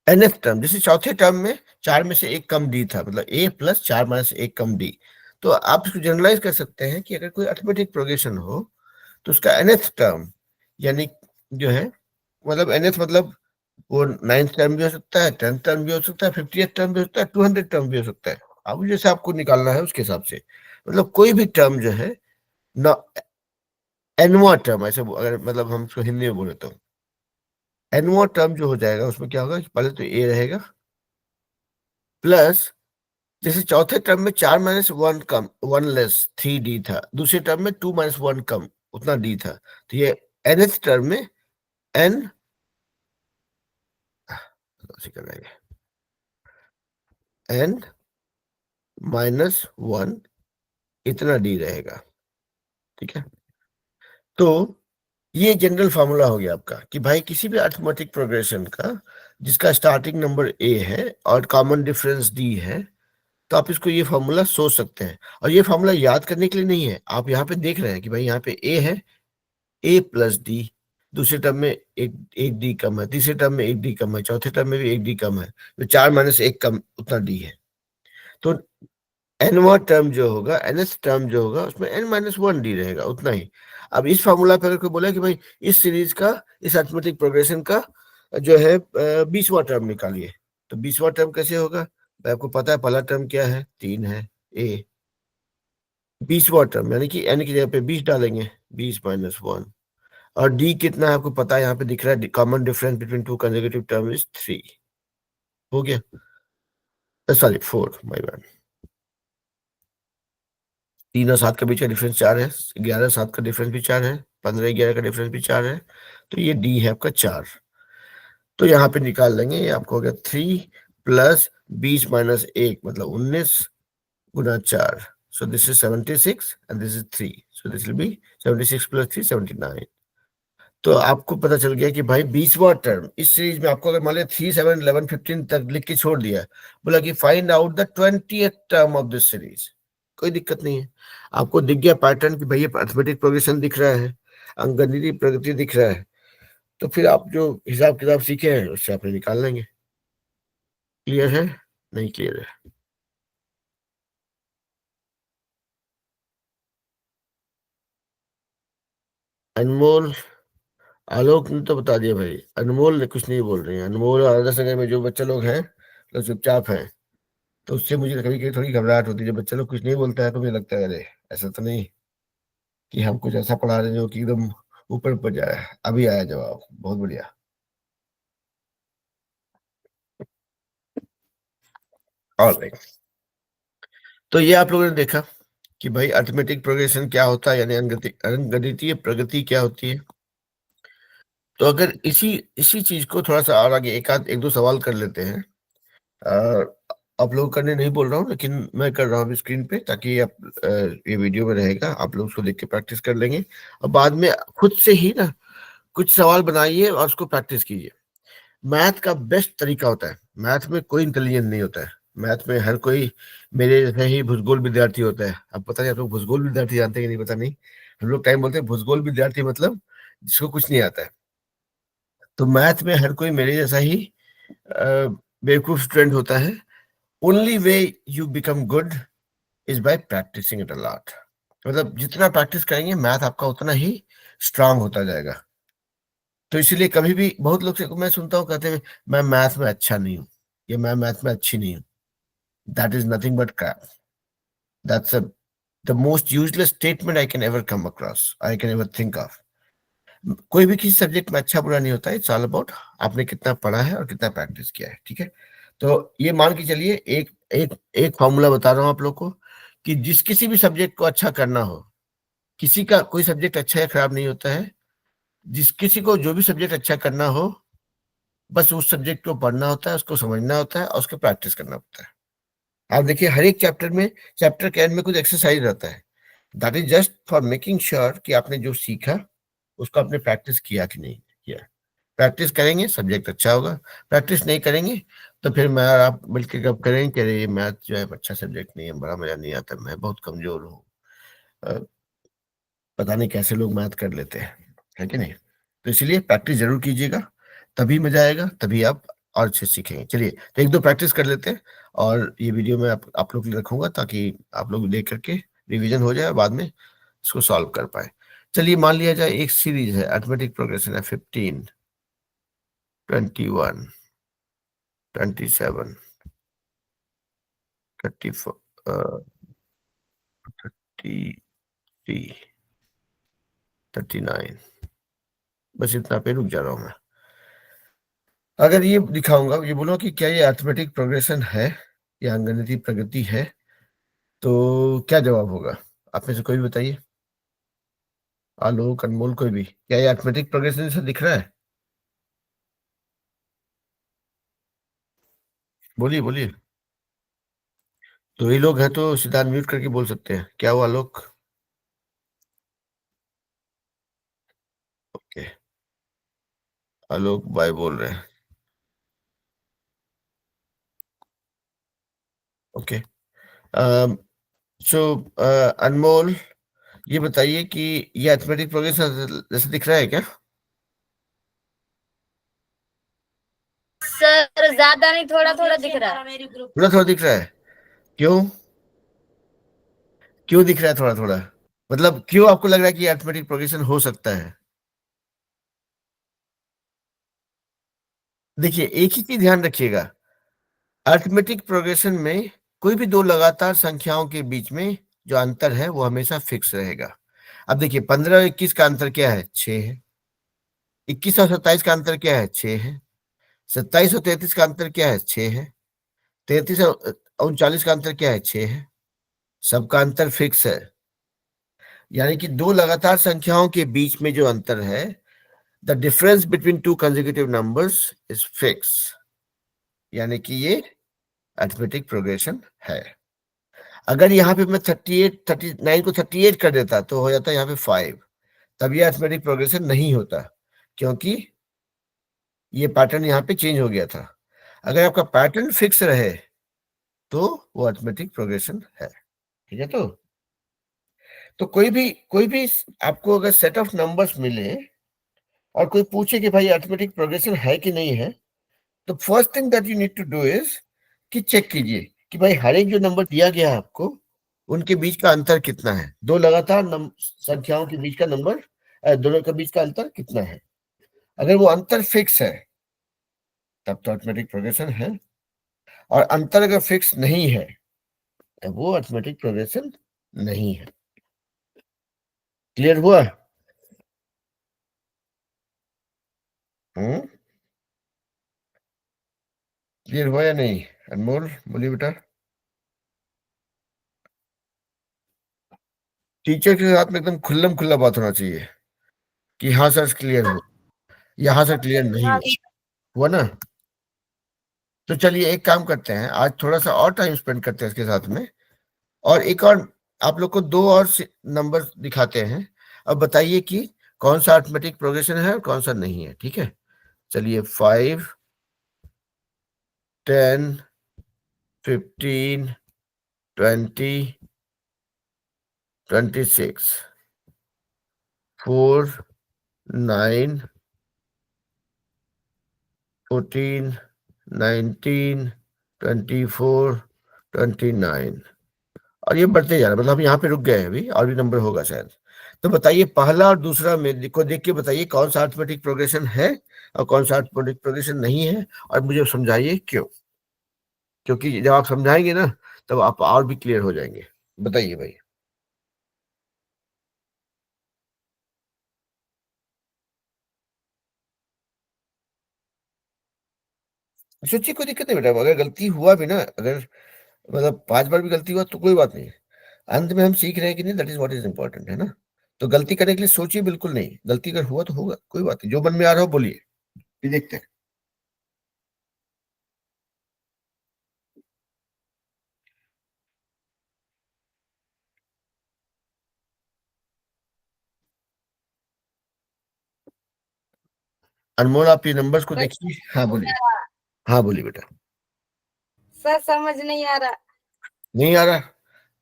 nth टर्म जैसे चौथे टर्म में 4 में से एक कम डी था, मतलब ए प्लस 4 - 1 कम डी। तो आप इसको जनरलाइज कर सकते हैं कि अगर कोई अरिथमेटिक प्रोग्रेशन हो तो उसका nth टर्म यानी जो है, मतलब nth मतलब वो 9th टर्म भी हो सकता है, 10th टर्म भी हो सकता है, 50th टर्म भी हो सकता है, 200 टर्म भी हो सकता है। अब जैसे आपको निकालना है उसके हिसाब से, मतलब कोई भी टर्म जो है ना, एनवा टर्म ऐसे अगर मतलब हम उसको हिंदी में बोले तो एनवा टर्म जो हो जाएगा उसमें क्या होगा कि पहले तो ए रहेगा प्लस, जैसे चौथे टर्म में 4 - 1 कम 1 लेस 3 डी था, दूसरे टर्म में 2 - 1 कम उतना डी था, तो ये nth टर्म में एन कर रहेगा n - 1 इतना डी रहेगा। ठीक है, तो ये जनरल फार्मूला हो गया आपका कि भाई किसी भी अरिथमेटिक प्रोग्रेशन का जिसका स्टार्टिंग नंबर ए है और कॉमन डिफरेंस डी है, तो आप इसको ये फार्मूला सोच सकते हैं। और ये फार्मूला याद करने के लिए नहीं है, आप यहाँ पे देख रहे हैं कि भाई यहाँ पे ए है, ए प्लस डी, दूसरे टर्म में एक एक डी कम है, तीसरे टर्म में एक डी कम है, चौथे टर्म में भी एक डी कम है, तो 4 - 1 कम उतना डी है। तो एनवा टर्म जो होगा, nth टर्म जो होगा उसमें n - 1 डी रहेगा उतना ही। अब इस फार्मूला पे अगर कोई बोला कि भाई इस सीरीज का, इस अरिथमेटिक प्रोग्रेशन का जो है 20वां टर्म निकालिए, तो 20वां टर्म कैसे होगा, भाई आपको पता है पहला टर्म क्या है, 3 है ए, 20वां टर्म यानी कि n की जगह पे 20 डालेंगे, 20 - 1, और डी कितना है आपको पता है, यहाँ पे दिख रहा है common difference between two consecutive term is 3, हो गया, सॉरी 4, माय बैड। 3 और 7 के बीच का डिफरेंस 4 है, 11 7 का डिफरेंस भी 4 है, 15 11 का डिफरेंस भी 4 है, तो ये डी है आपका 4। तो यहाँ पे निकाल लेंगे, ये आपको हो गया 3 प्लस 20 - 1 मतलब 19 × 4, so this is 76 and this is 3, so this will be 76 + 3 79। तो आपको पता चल गया कि भाई 20वां टर्म इस सीरीज में, आपको अगर मान लिया 3 7 11 15 तक लिख के छोड़ दिया, बोला कि find out the 20th term of this series, कोई दिक्कत नहीं है। आपको दिख गया पैटर्न कि भाई ये अरिथमेटिक प्रोग्रेशन दिख रहा है, अंकगणितीय प्रगति दिख रहा है, तो फिर आप जो हिसाब किताब सीखे हैं उससे आप निकाल लेंगे। क्लियर है, नहीं क्लियर है? अनमोल, आलोक ने तो बता दिया भाई, अनमोल ने कुछ नहीं बोल रहे हैं, अनमोल और आदर्श नगर में जो बच्चे लोग हैं लोग चुपचाप हैं, तो उससे मुझे कभी कभी थोड़ी घबराहट होती है, जब बच्चा लोग कुछ नहीं बोलता है तो मुझे लगता है अरे ऐसा तो नहीं कि हम कुछ ऐसा पढ़ा रहे हैं जो कि एकदम ऊपर ऊपर जा रहा है। अभी आया जवाब, बहुत बढ़िया। और तो ये आप लोगों ने देखा कि भाई अरिथमेटिक प्रोग्रेशन क्या होता है, यानी अंकगणितीय प्रगति क्या होती है। तो अगर इसी इसी चीज को थोड़ा सा और आगे एक दो सवाल कर लेते हैं। आप लोग करने नहीं बोल रहा हूँ, लेकिन मैं कर रहा हूँ स्क्रीन पे, ताकि आप ये वीडियो में रहेगा, आप लोग उसको देख के प्रैक्टिस कर लेंगे, और बाद में खुद से ही ना कुछ सवाल बनाइए और उसको प्रैक्टिस कीजिए। मैथ का बेस्ट तरीका होता है, मैथ में कोई इंटेलिजेंस नहीं होता है, मैथ में हर कोई मेरे जैसे ही भूगोल विद्यार्थी होता है। अब पता नहीं आप लोग भूगोल विद्यार्थी जानते हैं कि नहीं पता नहीं, हम लोग टाइम बोलते हैं भूगोल विद्यार्थी मतलब जिसको कुछ नहीं आता है। तो मैथ में हर कोई मेरे जैसा ही बेवकूफ स्टूडेंट होता है। Only way you become good is by practising it a lot, मतलब जितना प्रैक्टिस करेंगे मैथ आपका उतना ही स्ट्रांग होता जाएगा। तो इसीलिए कभी भी बहुत लोग से मैं सुनता हूँ कहते हैं मैं मैथ में अच्छा नहीं हूँ, या मैं मैथ में अच्छी नहीं हूँ, that is nothing but crap. That's the most useless statement I can ever come across, I can ever think of. कोई भी किसी सब्जेक्ट में अच्छा बुरा नहीं होता है, इट्स ऑल अबाउट आपने कितना पढ़ा है और कितना प्रैक्टिस किया है, ठीक है? तो ये मान के चलिए एक एक एक फॉर्मूला बता रहा हूँ आप लोग को कि जिस किसी भी सब्जेक्ट को अच्छा करना हो, किसी का कोई सब्जेक्ट अच्छा या खराब नहीं होता है। जिस किसी को जो भी सब्जेक्ट अच्छा करना हो, बस उस सब्जेक्ट को पढ़ना होता है, उसको समझना होता है और उसको प्रैक्टिस करना होता है। आप देखिए हर एक चैप्टर में, चैप्टर के एंड में कुछ एक्सरसाइज रहता है। That is just for making sure कि आपने जो सीखा उसको आपने प्रैक्टिस किया कि नहीं किया। प्रैक्टिस करेंगे सब्जेक्ट अच्छा होगा, प्रैक्टिस नहीं करेंगे तो फिर मैं और आप मिलकर गप करेंगे कि अरे ये मैथ जो है अच्छा सब्जेक्ट नहीं है, बड़ा मजा नहीं आता, मैं बहुत कमजोर हूँ। पता नहीं कैसे लोग मैथ कर लेते हैं, है कि नहीं? तो इसलिए प्रैक्टिस जरूर कीजिएगा, तभी मजा आएगा, तभी आप और अच्छे सीखेंगे। चलिए तो एक दो प्रैक्टिस कर लेते हैं और ये वीडियो मैं आप लोग के लिए रखूंगा ताकि आप लोग देख करके रिवीजन हो जाए और बाद में इसको सॉल्व कर पाए। चलिए मान लिया जाए एक सीरीज है, अरिथमेटिक प्रोग्रेशन है 15, 21, 27, 34, 33, 39। बस इतना पे रुक जा रहा हूँ मैं। अगर ये दिखाऊंगा, ये बोलूंगा कि क्या ये अरिथमेटिक प्रोग्रेशन है या अंकगणितीय प्रगति है, तो क्या जवाब होगा? आप में से कोई भी बताइए, आलोक, अनमोल, कोई भी। क्या ये अरिथमेटिक प्रोग्रेशन से दिख रहा है? बोलिए बोलिए। दो ही लोग हैं तो सीधा अनम्यूट करके बोल सकते हैं। क्या हुआ आलोक? ओके, आलोक बाय बोल रहे हैं। ओके, सो अनमोल, ये बताइए कि ये अरिथमेटिक प्रोग्रेशन जैसे दिख रहा है क्या? सर ज्यादा नहीं, थोड़ा थोड़ा दिख रहा है। थोड़ा थोड़ा दिख रहा है? क्यों क्यों दिख रहा है थोड़ा थोड़ा? मतलब क्यों आपको लग रहा है कि अरिथमेटिक प्रोग्रेशन हो सकता है? देखिए एक ही चीज ध्यान रखिएगा, अरिथमेटिक प्रोग्रेशन में कोई भी दो लगातार संख्याओं के बीच में जो अंतर है वो हमेशा फिक्स रहेगा। अब देखिए 15 और 21 का अंतर क्या है? 6 है। 21 और 27 का अंतर क्या है? 6 है। 27 और 33 का अंतर क्या है? 6 है। 33 और 39 का अंतर क्या है? 6 है। सबका अंतर फिक्स है। यानी कि दो लगातार संख्याओं के बीच में जो अंतर है, the difference between two consecutive numbers is fix, यानी कि ये अरिथमेटिक प्रोग्रेशन है। अगर यहाँ पे मैं 38 39 को 38 कर देता तो हो जाता यहाँ पे 5, तब ये अरिथमेटिक प्रोग्रेशन नहीं होता, क्योंकि ये पैटर्न यहाँ पे चेंज हो गया था। अगर आपका पैटर्न फिक्स रहे तो वो अरिथमेटिक प्रोग्रेशन है, ठीक है? तो कोई भी आपको अगर सेट ऑफ नंबर्स मिले और कोई पूछे कि भाई अरिथमेटिक प्रोग्रेशन है कि नहीं है, तो first thing that you need to do is कि चेक कीजिए कि भाई हर एक जो नंबर दिया गया है आपको, उनके बीच का अंतर कितना है। दो लगातार संख्याओं के बीच का नंबर, दोनों के बीच का अंतर कितना है। अगर वो अंतर फिक्स है तब तो अरिथमेटिक प्रोग्रेशन है, और अंतर अगर फिक्स नहीं है तो वो अरिथमेटिक प्रोग्रेशन नहीं है। क्लियर हुआ? क्लियर हुआ या नहीं? अनमोल बोलिए बेटा। टीचर के साथ में एकदम खुल्लम खुल्ला बात होना चाहिए कि हाँ सर क्लियर हो, या हाँ सर क्लियर नहीं हाँ, हो। हुआ ना? तो चलिए एक काम करते हैं, आज थोड़ा सा और टाइम स्पेंड करते हैं इसके साथ में, और एक और आप लोग को दो और नंबर दिखाते हैं। अब बताइए कि कौन सा अरिथमेटिक प्रोग्रेशन है और कौन सा नहीं है, ठीक है? चलिए 5, 10, 15, 20, 26, 4, 9, 14, 19, 24, 29, और ये बढ़ते जा रहा है, मतलब हम यहाँ पे रुक गए हैं, अभी और भी नंबर होगा शायद। तो बताइए पहला और दूसरा में को देख के बताइए कौन सा अरिथमेटिक प्रोग्रेशन है और कौन सा अरिथमेटिक प्रोग्रेशन नहीं है, और मुझे समझाइए क्यों। क्योंकि जब आप समझाएंगे ना तब आप और भी क्लियर हो जाएंगे। बताइए भाई। सोचिए, कोई दिक्कत नहीं बेटा, अगर गलती हुआ भी ना, अगर मतलब 5 बार भी गलती हुआ तो कोई बात नहीं। अंत में हम सीख रहे हैं कि नहीं, that is what is important, है ना। तो गलती करने के लिए सोचिए बिल्कुल नहीं, गलती अगर हुआ तो होगा, कोई बात नहीं, जो मन में आ रहा हो बोलिए, फिर देखते हैं। अनमोल, आप ये नंबर्स को देखिए। हाँ बोलिए। हाँ बोलिए बेटा। सर समझ नहीं आ रहा। नहीं आ रहा।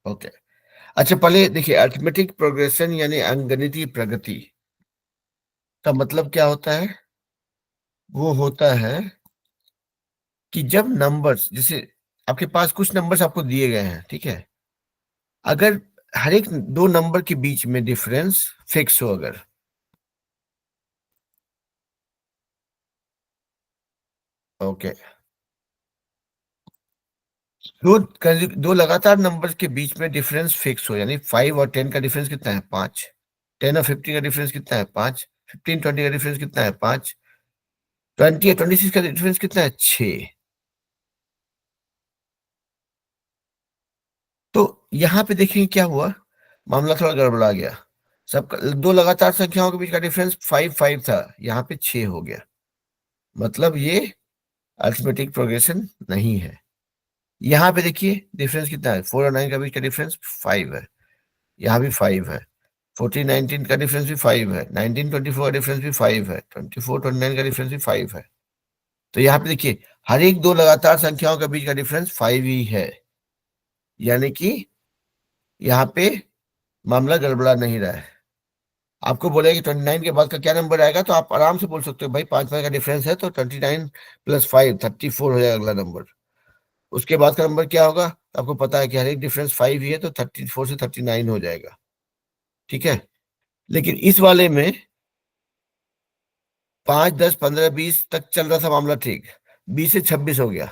ओके। अच्छा, पहले देखिए, अरिथमेटिक प्रोग्रेशन यानी अंकगणितीय प्रगति का मतलब क्या होता है। वो होता है कि जब नंबर्स, जैसे आपके पास कुछ नंबर्स आपको दिए गए हैं, ठीक है, अगर हर एक दो नंबर के बीच में डिफरेंस फिक्स हो, अगर ओके, दो दो लगातार नंबर के बीच में डिफरेंस फिक्स हो, यानी 5 और 10 का डिफरेंस कितना है, 5। 10 और 15 का डिफरेंस कितना है, 5। 15-20 का डिफरेंस कितना है, 5। 20 और 26 का डिफरेंस कितना है, 6। तो यहां पे देखिए क्या हुआ, मामला थोड़ा गड़बड़ा गया। सब दो लगातार संख्याओं के बीच का डिफरेंस 5-5 था, यहाँ पे 6 हो गया। मतलब ये अरिथमेटिक प्रोग्रेशन नहीं है। यहाँ पे देखिए डिफरेंस कितना है, 4 और 9 का बीच का डिफरेंस 5 है, यहाँ भी 5 है। 14-19 का डिफरेंस भी 5 है, 19-24 का डिफरेंस भी 5 है, 24-29 का डिफरेंस भी 5 है। तो यहाँ पे देखिए हर एक दो लगातार संख्याओं के बीच का डिफरेंस 5 ही है, यानी कि यहाँ पे मामला गड़बड़ा नहीं रहा है। आपको बोले कि 29 के बाद का क्या नंबर आएगा, तो आप आराम से बोल सकते हो भाई 5 5 का डिफरेंस है, तो 29 + 5 34 हो जाएगा अगला नंबर। उसके बाद का नंबर क्या होगा, तो आपको पता है कि हर एक डिफरेंस 5 ही है, तो 34 से 39 हो जाएगा, ठीक है। लेकिन इस वाले में 5 10 15 20 तक चल रहा था मामला, ठीक। 20 से 26 हो गया,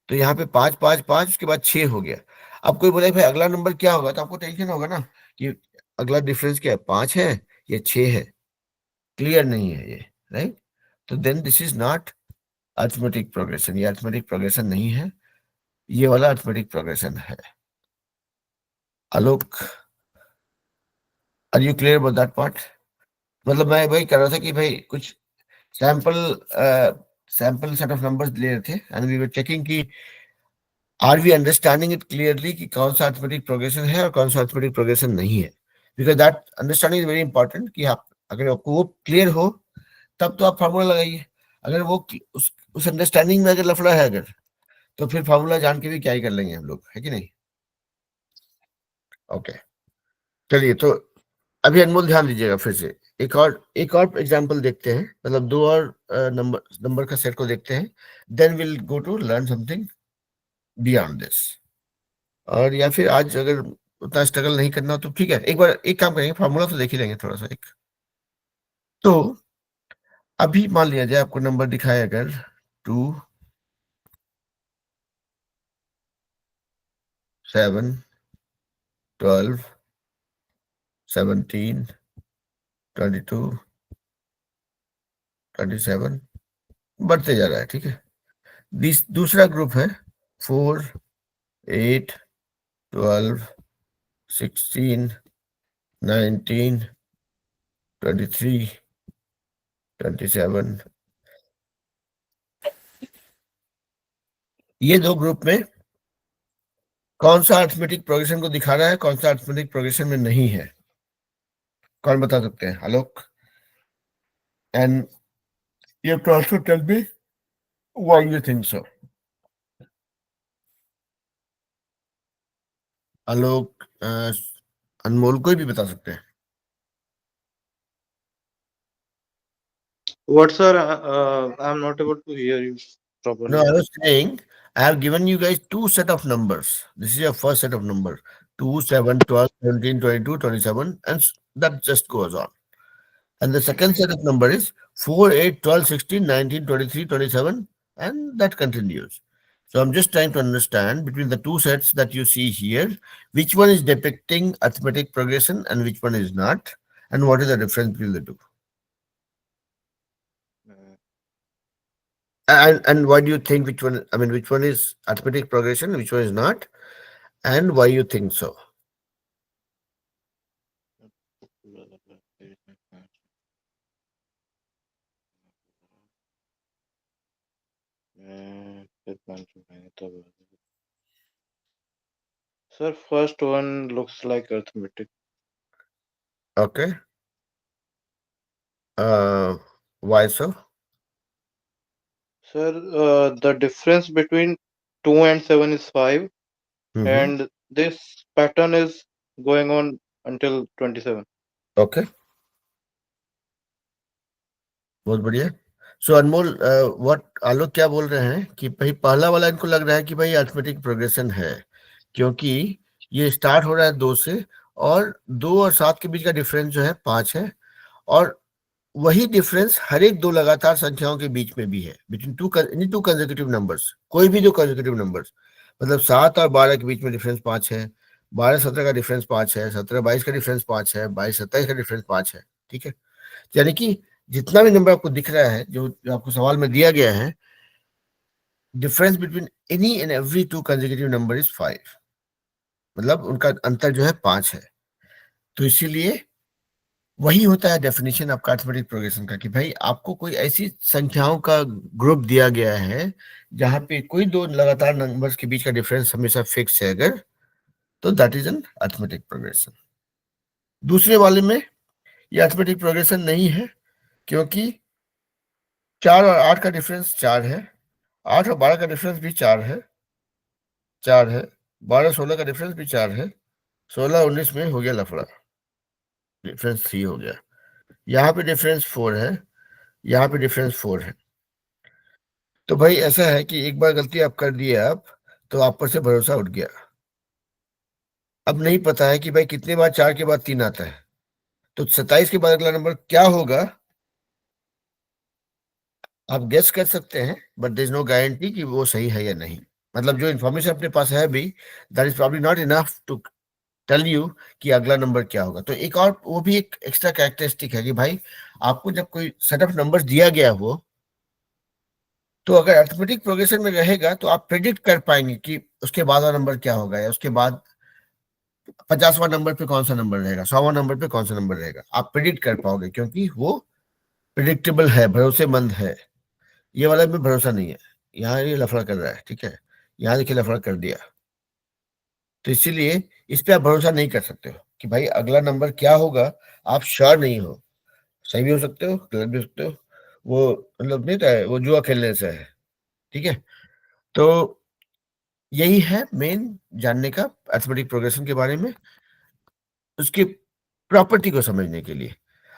तो यहाँ पे 5 5 5, उसके बाद 6 हो गया। अब कोई बोले भाई अगला नंबर क्या होगा, तो आपको टेंशन होगा ना कि अगला डिफरेंस क्या है, 5 है या 6 है। क्लियर नहीं है ये, राइट। तो then this is not arithmetic progression, ये अरिथमेटिक प्रोग्रेशन नहीं है, ये वाला अरिथमेटिक प्रोग्रेशन है। Alok, are you clear about that part. मतलब मैं वही कर रहा था कि भाई कुछ sample sample set of numbers ले रहे थे, एंड वी वर चेकिंग कि are we understanding it clearly कि कौन सा अरिथमेटिक प्रोग्रेशन है और कौन सा अरिथमेटिक प्रोग्रेशन नहीं है। Because that understanding is very important, कि आप अगर आपको वो क्लियर हो तब तो आप फार्मूला लगाइए। अगर वो उस अंडरस्टैंडिंग में अगर लफड़ा है अगर, तो फिर फार्मूला जान के भी क्या ही कर लेंगे हम लोग, है कि नहीं। ओके, चलिए। तो अभी अनमोल ध्यान दीजिएगा, फिर से एक और एग्जांपल देखते हैं, मतलब दो और नंबर नंबर का सेट को देखते हैं, then will go to learn something beyond this. और या फिर आज अगर उतना स्ट्रगल नहीं करना हो तो ठीक है, एक बार एक काम करेंगे, फार्मूला तो देख ही लेंगे थोड़ा सा एक। तो अभी मान लिया जाए आपको नंबर दिखाए अगर 2 7 12 17 22 27 बढ़ते जा रहा है, ठीक है। दूसरा ग्रुप है 4 8 12 16 19 23 27। ये दो ग्रुप में कौन सा अरिथमेटिक प्रोग्रेशन को दिखा रहा है, कौन सा अरिथमेटिक प्रोग्रेशन में नहीं है, कौन बता सकते हैं, Alok. And you can also tell me why you think so. Alok, Anmol, कोई भी बता सकते हैं। What, sir? I'm not able to hear you No, properly. I was saying I have given you guys two set of numbers. This is your first set of numbers. 2 7 12 17 22 27, and that just goes on. And the second set of number is 4 8 12 16 19 23 27, and that continues. So I'm just trying to understand between the two sets that you see here, which one is depicting arithmetic progression and which one is not, and what is the difference between the two? And why do you think which one? I mean, which one is arithmetic progression, which one is not, and why you think so? Sir, first one looks like arithmetic. Okay. Why so? Sir, the difference between 2 and 7 is 5, Mhm. and this pattern is going on until 27. Okay. बहुत बढ़िया. सो अनमोल, what आलोक क्या बोल रहे हैं कि भाई पहला वाला इनको लग रहा है कि भाई अरिथमेटिक प्रोग्रेशन है, क्योंकि ये स्टार्ट हो रहा है 2 से और 2 और 7 के बीच का डिफरेंस जो है 5 है, और वही डिफरेंस हर एक दो लगातार संख्याओं के बीच में भी है, बिटवीन टू कंसेक्यूटिव नंबर्स. कोई भी दो कंसेक्यूटिव नंबर्स, मतलब 7 और 12 के बीच में डिफरेंस 5 है, 12-17 का डिफरेंस 5 है, 17-22 का डिफरेंस 5 है, 22-27 का डिफरेंस 5 है. ठीक है, यानी कि जितना भी नंबर आपको दिख रहा है, जो आपको सवाल में दिया गया है, difference between any and every two consecutive number is 5, मतलब उनका अंतर जो है 5 है. तो इसीलिए वही होता है डेफिनेशन आपका अरिथमेटिक प्रोग्रेशन का, कि भाई आपको कोई ऐसी संख्याओं का ग्रुप दिया गया है जहां पे कोई दो लगातार नंबर्स के बीच का डिफरेंस हमेशा फिक्स है अगर, तो that is an arithmetic progression. दूसरे वाले में ये अरिथमेटिक प्रोग्रेशन नहीं है, क्योंकि 4 और 8 का डिफरेंस 4 है, 8 और 12 का डिफरेंस भी 4 है, 12-16 का डिफरेंस भी 4 है, 16-19 में हो गया लफड़ा, डिफरेंस 3 हो गया, यहाँ पे डिफरेंस 4 है, यहाँ पे डिफरेंस 4 है. तो भाई ऐसा है कि एक बार गलती आप कर दिए आप, तो आप पर से भरोसा उठ गया. अब नहीं पता है कि भाई कितने बार 4 के बाद 3 आता है, तो 27 के बाद अगला नंबर क्या होगा आप गेस कर सकते हैं, but there is no guarantee कि वो सही है या नहीं. मतलब जो इन्फॉर्मेशन अपने पास है भी, that is probably not enough to tell you कि अगला नंबर क्या होगा. तो एक और वो भी एक एक्स्ट्रा कैरेक्टरिस्टिक है कि भाई आपको जब कोई सेट ऑफ नंबर्स दिया गया हो, तो अगर अरिथमेटिक प्रोग्रेशन में रहेगा तो आप प्रेडिक्ट कर पाएंगे कि उसके बाद वाला नंबर क्या होगा, या उसके बाद 50वां नंबर पे कौन सा नंबर रहेगा, 100वां नंबर पे कौन सा नंबर रहेगा, आप प्रेडिक्ट कर पाओगे, क्योंकि वो प्रिडिक्टेबल है, भरोसेमंद है. ये वाला में भरोसा नहीं है, यहाँ ये लफड़ा कर रहा है. ठीक है, यहाँ देखिए लफड़ा कर दिया, तो इसीलिए इस पे आप भरोसा नहीं कर सकते हो कि भाई अगला नंबर क्या होगा. आप श्योर नहीं हो, सही भी हो सकते हो, गलत भी हो सकते हो, वो मतलब नहीं था, वो जुआ खेलने से है. ठीक है, तो यही है मेन जानने का अरिथमेटिक प्रोग्रेशन के बारे में, उसकी प्रॉपर्टी को समझने के लिए.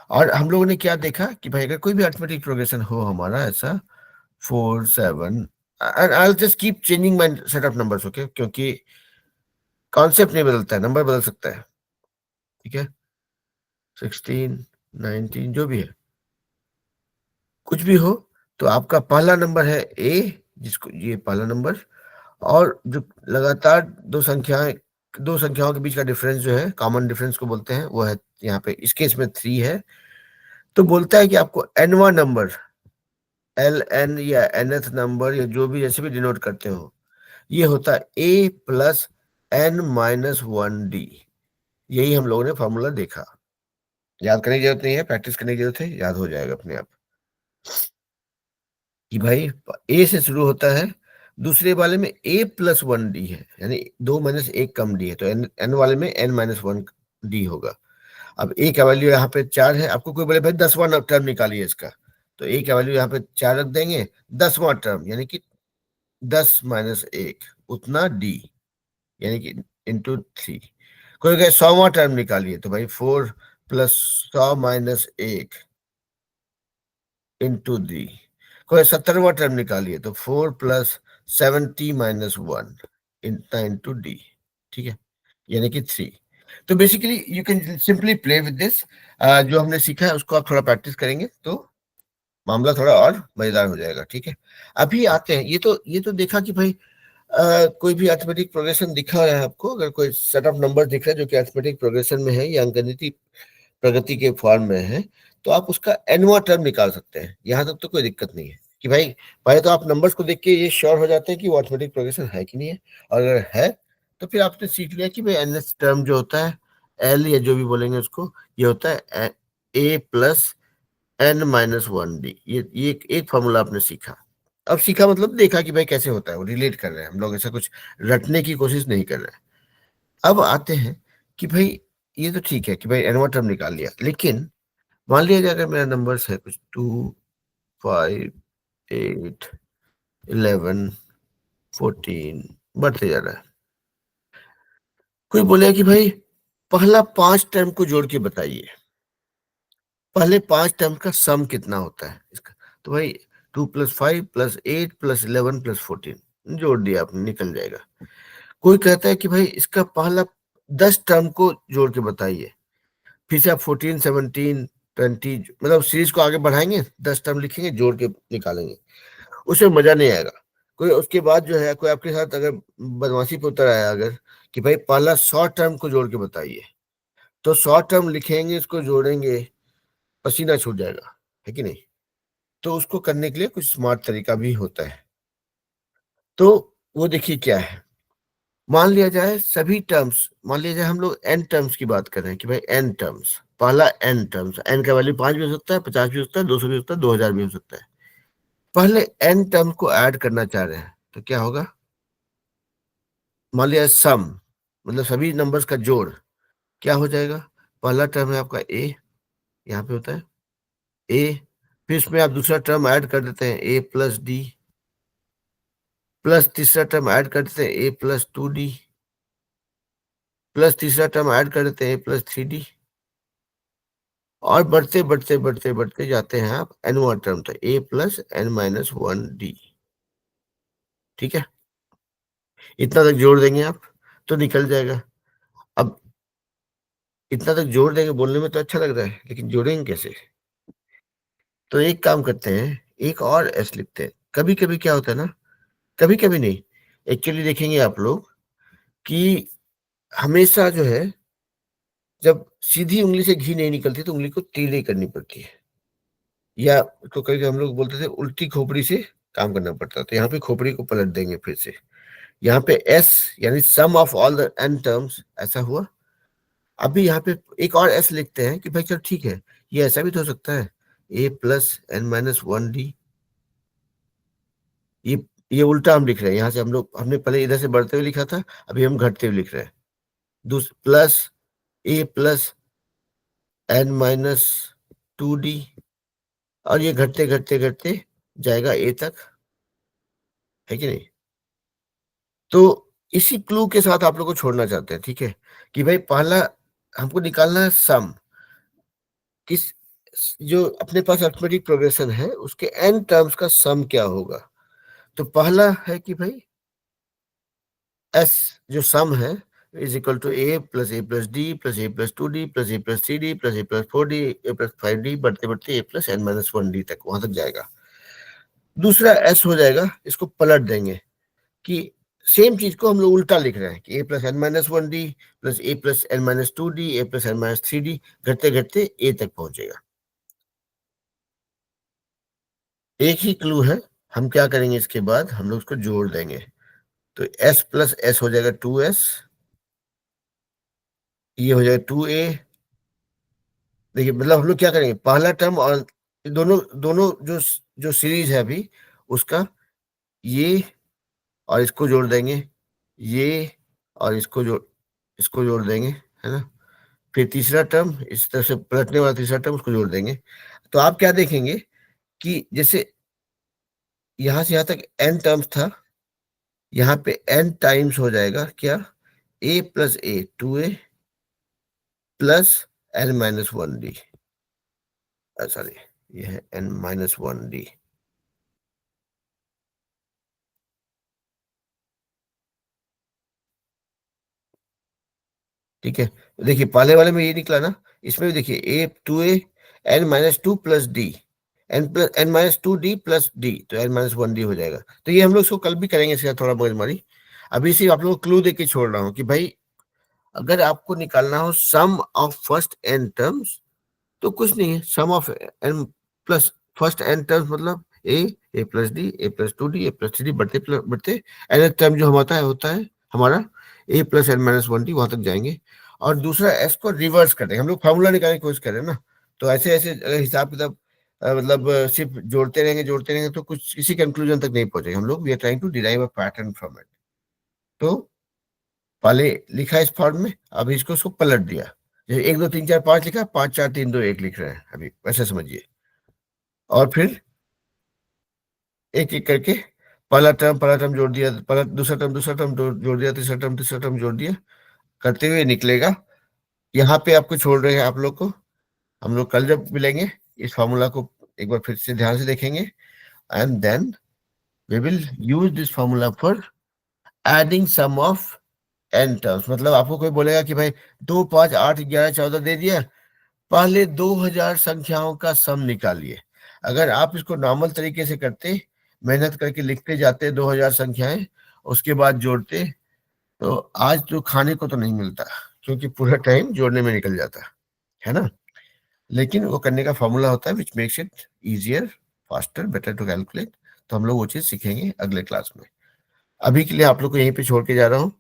और हम लोगों ने क्या देखा कि भाई अगर कोई भी अरिथमेटिक प्रोग्रेशन हो हमारा ऐसा 4 7, I will just keep changing my set of numbers, okay, क्योंकि कॉन्सेप्ट नहीं बदलता है, नंबर बदल सकता है. ठीक है, 16 19 जो भी है, कुछ भी हो, तो आपका पहला नंबर है ए, जिसको ये पहला नंबर, और जो लगातार दो संख्याओं के बीच का डिफरेंस जो है, कॉमन डिफरेंस को बोलते हैं, वो है यहाँ पे इस केस में 3 है. तो बोलता है कि आपको एनवा नंबर, एल एन या एनथ नंबर या जो भी जैसे भी डिनोट करते हो, ये होता है ए प्लस एन माइनस 1 डी. यही हम लोगों ने फॉर्मूला देखा, याद करने की जरूरत नहीं है, प्रैक्टिस करने की जरूरत है, याद हो जाएगा अपने आप कि भाई ए से शुरू होता है, दूसरे वाले में ए प्लस 1 डी है, यानी 2 माइनस 1 कम डी है, तो एन वाले में एन माइनस 1 डी होगा. अब ए का वैल्यू यहाँ पे 4 है, आपको कोई बोले भाई 10वां टर्म निकालिए इसका, तो ए का वैल्यू यहाँ पे 4 रख देंगे, 10वां टर्म यानी कि 10 माइनस 1 उतना डी, यानी कि इंटू 3. कोई कहे 100वां टर्म निकालिए, तो भाई 4 प्लस 100 माइनस 1 इंटू डी. कोई 70वां टर्म निकालिए, तो 4 प्लस 70 माइनस 1 इतना इंटू डी. ठीक है, यानी कि 3. तो basically you can simply play with this. जो हमने सीखा है उसको आप थोड़ा प्रैक्टिस करेंगे तो मामला थोड़ा और मजेदार हो जाएगा. ठीक है, अभी आते हैं, ये तो देखा कि भाई कोई भी अरिथमेटिक प्रोग्रेशन दिखा रहा है आपको, अगर कोई सेट ऑफ नंबर दिख रहा है जो कि अरिथमेटिक प्रोग्रेशन में है या अंकगणितीय प्रगति के फॉर्म में है, तो आप उसका nवां टर्म निकाल सकते हैं। यहां तक तो कोई दिक्कत नहीं है कि भाई पहले तो आप नंबर्स को देख के ये श्योर हो जाते हैं कि वो अरिथमेटिक प्रोग्रेशन है कि नहीं है, और अगर है तो फिर आपने सीख लिया कि भाई nth टर्म जो होता है l या जो भी बोलेंगे उसको, ये होता है a plus n minus one D. ये एक फॉर्मूला आपने सीखा। अब सीखा मतलब देखा कि भाई कैसे होता है, वो रिलेट कर रहे हैं हम लोग, ऐसा कुछ रटने की कोशिश नहीं कर रहे हैं। अब आते हैं कि भाई ये तो ठीक है कि भाई nवां टर्म निकाल लिया, लेकिन मान लिया जाए अगर मेरा नंबर्स है कुछ 2, 5, 8, 11, 14 बढ़ते जा रहा है। कोई बोले कि भाई पहला 5 टर्म को जोड़ के बताइए, पहले 5 टर्म का सम कितना होता है इसका। तो भाई 2 + 5 + 8 + 11 + 14 जोड़ दिया आपने, निकल जाएगा। कोई कहता है कि भाई इसका पहला 10 टर्म को जोड़ के बताइए, फिर से आप 14, 17, 20 मतलब सीरीज को आगे बढ़ाएंगे, 10 टर्म लिखेंगे, जोड़ के निकालेंगे, उसमें मजा नहीं आएगा। कोई उसके बाद जो है कोई आपके साथ अगर बदमाशी पे उतर आया अगर कि भाई पहला 100 टर्म को जोड़ के बताइए, तो 100 टर्म लिखेंगे, इसको जोड़ेंगे, पसीना छूट जाएगा, है कि नहीं। तो उसको करने के लिए कुछ स्मार्ट तरीका भी होता है। तो वो देखिए क्या है, मान लिया जाए सभी टर्म्स, मान लिया जाए हम लोग n टर्म्स की बात कर रहे हैं कि भाई n टर्म्स, पहला n टर्म्स, n का वैल्यू 5 भी हो सकता है, 50 भी हो सकता है, 200 भी हो सकता है, 2000 भी हो सकता है। पहले n टर्म को ऐड करना चाह रहे हैं तो क्या होगा, मान लिया सम मतलब सभी नंबर्स का जोड़ क्या हो जाएगा। पहला टर्म है आपका a, यहाँ पे होता है a, फिर इसमें आप दूसरा टर्म ऐड कर देते हैं a + d, प्लस तीसरा टर्म ऐड कर देते हैं a + 2d, प्लस तीसरा टर्म ऐड कर देते हैं a + 3d, और बढ़ते बढ़ते बढ़ते बढ़ते जाते हैं आप nवां टर्म तक a + n - 1d। ठीक है, इतना तक जोड़ देंगे आप तो निकल जाएगा। अब इतना तक जोड़ देंगे, बोलने में तो अच्छा लग रहा है, लेकिन जोड़ेंगे कैसे। तो एक काम करते हैं, एक और s लिखते हैं। कभी कभी क्या होता है ना, कभी कभी नहीं, एक्चुअली देखेंगे आप लोग कि हमेशा जो है जब सीधी उंगली से घी नहीं निकलती तो उंगली को टेढ़ी करनी पड़ती है, या तो कभी हम लोग बोलते थे उल्टी खोपड़ी से काम करना पड़ता। तो यहाँ पे खोपड़ी को पलट देंगे फिर से, यहाँ पे s यानी sum of all the n terms, ऐसा हुआ। अभी यहाँ पे एक और s लिखते हैं कि भाई चलो ठीक है, ये ऐसा भी तो हो सकता है a + n - 1d। ये उल्टा हम लिख रहे हैं, यहाँ से हम लोग, हमने पहले इधर से बढ़ते हुए लिखा था, अभी हम घटते हुए लिख रहे हैं। प्लस a + n - 2d, और ये घटते घटते घटते जाएगा a तक, है कि नहीं। तो इसी क्लू के साथ आप लोग को छोड़ना चाहते हैं, ठीक है, कि भाई पहला हमको निकालना है सम, किस जो अपने पास अरिथमेटिक प्रोग्रेशन है उसके n टर्म्स का सम क्या होगा। तो पहला है कि भाई s जो सम है = a + a + d + a + 2d + a + 3d + a + 4d a + 5d बढ़ते बढ़ते a + n - 1d तक, वहां तक जाएगा। दूसरा s हो जाएगा, इसको पलट देंगे कि सेम चीज को हम लोग उल्टा लिख रहे हैं कि a + n - 1d + a + n - 2d a + n - 3d घटते घटते a तक पहुंचेगा। एक ही क्लू है, हम क्या करेंगे इसके बाद हम लोग उसको जोड़ देंगे। तो s + s हो जाएगा 2s, ये हो जाएगा 2a। देखिए मतलब हम लोग क्या करेंगे, पहला टर्म और दोनों दोनों जो जो सीरीज है अभी उसका, ये और इसको जोड़ देंगे, ये और इसको जोड़ देंगे, है ना। फिर तीसरा टर्म इस तरह से पलटने वाला तीसरा टर्म उसको जोड़ देंगे। तो आप क्या देखेंगे कि जैसे यहां से यहां तक n टर्म्स था, यहाँ पे n टाइम्स हो जाएगा क्या, a + a 2a + n - 1d, sorry ये है n - 1d। ठीक है, देखिए पहले वाले में ये निकला ना, इसमें भी देखिए a 2a n - 2 + d n - 2d + d, तो n - 1d हो जाएगा। तो ये हम लोग इसको कल भी करेंगे, इसका थोड़ा मगजमारी। अभी सिर्फ आप लोगों को क्लू देके छोड़ रहा हूँ कि भाई अगर आपको निकालना हो sum of first n terms तो कुछ नहीं है, sum of n plus first n terms मतलब a plus d, a plus two d, a plus three बढ़ते बढ़ते एन टर्म जो हमारा होता है हमारा a plus n minus one d, वहां तक जाएंगे। और दूसरा एस को रिवर्स कर देंगे, हम लोग फार्मूला निकालने की कोशिश कर रहे हैं ना। तो ऐसे ऐसे अगर हिसाब किताब मतलब सिर्फ जोड़ते रहेंगे तो कुछ किसी कंक्लूजन तक नहीं पहुंचेंगे हम लोग। We are trying to derive a pattern from it. तो पहले लिखा इस फॉर्म में, अभी इसको पलट दिया, जैसे 1 2 3 4 5 लिखा, 5 4 3 2 1 लिख रहे हैं अभी, वैसे समझिए। और फिर एक एक करके पहला टर्म जोड़ दिया, पहला दूसरा टर्म जोड़ दिया, तीसरा टर्म जोड़ दिया, करते हुए निकलेगा। यहाँ पे आपको छोड़ रहे हैं आप लोग को, हम लोग कल जब मिलेंगे इस फॉर्मूला को एक बार फिर से ध्यान से देखेंगे, and then we will use this formula for adding sum of n terms. मतलब आपको कोई बोलेगा कि भाई 2 5 8 11 14 दे दिया, पहले 2000 संख्याओं का सम निकालिए। अगर आप इसको नॉर्मल तरीके से करते, मेहनत करके लिखते जाते 2000 संख्याएं, उसके बाद जोड़ते, तो आज तो खाने को तो नहीं मिलता, क्योंकि पूरा टाइम जोड़ने में निकल जाता है ना। लेकिन वो करने का फॉर्मूला होता है which makes it easier, faster, better to calculate. तो हम लोग वो चीज सीखेंगे अगले क्लास में। अभी के लिए आप लोग को यहीं पे छोड़ के जा रहा हूँ।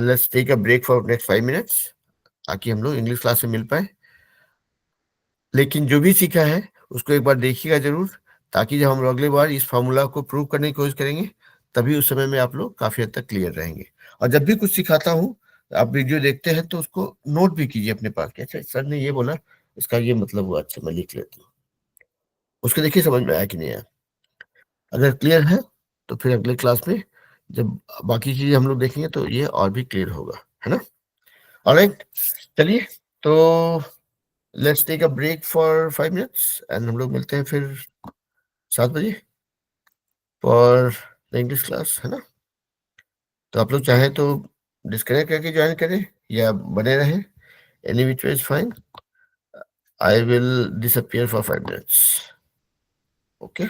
Let's take a break for next 5 minutes, ताकि हम लोग इंग्लिश क्लास में मिल पाए। लेकिन जो भी सीखा है उसको एक बार देखिएगा जरूर, ताकि जब हम लोग अगली बार इस फॉर्मूला को प्रूव करने की कोशिश करेंगे, तभी उस समय में आप लोग काफी हद तक क्लियर रहेंगे। और जब भी कुछ सिखाता हूँ, आप वीडियो देखते हैं तो उसको नोट भी कीजिए अपने पास, अच्छा सर ने ये बोला, इसका ये मतलब हुआ, अच्छा मैं लिख लेता हूँ। उसको देखिए समझ में आया कि नहीं आया। अगर क्लियर है तो फिर अगले क्लास में जब बाकी चीजें हम लोग देखेंगे तो ये और भी क्लियर होगा, है ना। ऑलराइट, चलिए तो let's take a break for 5 minutes and हम लोग मिलते हैं फिर 7 बजे फॉर द इंग्लिश क्लास, है ना। तो आप लोग चाहें तो डिस्कनेक्ट करके ज्वाइन करें या बने रहें, any which way is fine. I will disappear for 5 minutes, okay.